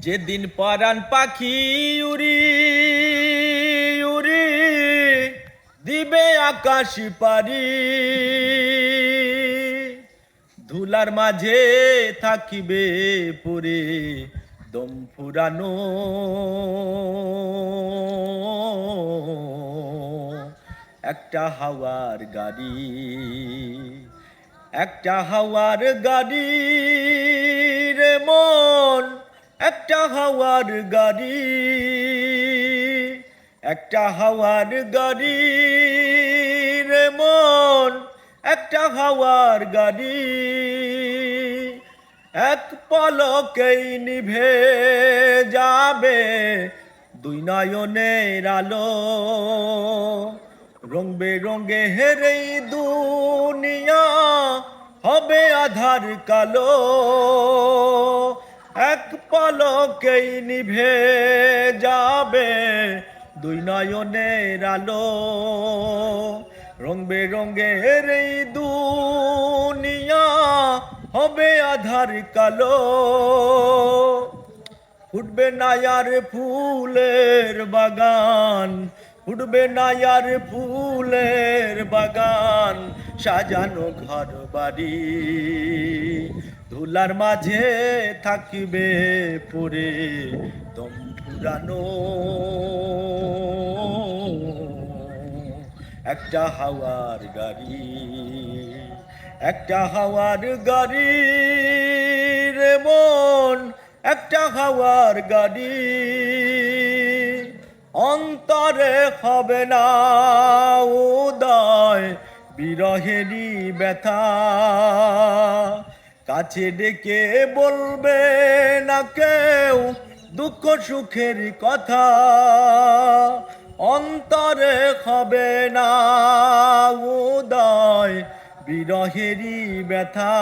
যেদিন পরাণ পাখি উড়ি উড়ি দিবে আকাশ পারি, ধুলার মাঝে থাকিবে পরে দম ফুরানো একটা হাওয়ার গাড়ি, একটা হাওয়ার গাড়ি রে মন, একটা হাওয়ার গাড়ি, একটা হাওয়ার গাড়ি রে মন, একটা হাওয়ার গাড়ি। এক পলকেই নিভে যাবে দুই নয়নের আলো, রং বেরঙে হেরেই দুনিয়া হবে আধার কালো। এক পলকেই নিভে যাবে দুই নয়নের আলো, রং বেরঙে হেরেই দুনিয়া হবে আধার কালো। ফুটবে না আর ফুলের বাগান, ফুটবে না আর ফুলের বাগান, সাজানো ঘর বাড়ি ধুলার মাঝে থাকিবে পরে দম ফুরানো একটা হাওয়ার গাড়ি, একটা হাওয়ার গাড়ি রে মন, একটা হাওয়ার গাড়ি। অন্তরে হবে না উদয় বিরহেরই ব্যথা, কাছে ডেকে বলবে না কেউ দুঃখ সুখের কথা। অন্তরে হবে না উদয় বিরহেরই ব্যথা,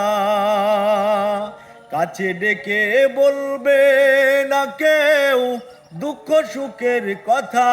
কাছে ডেকে বলবে না কেউ দুঃখ সুখের কথা।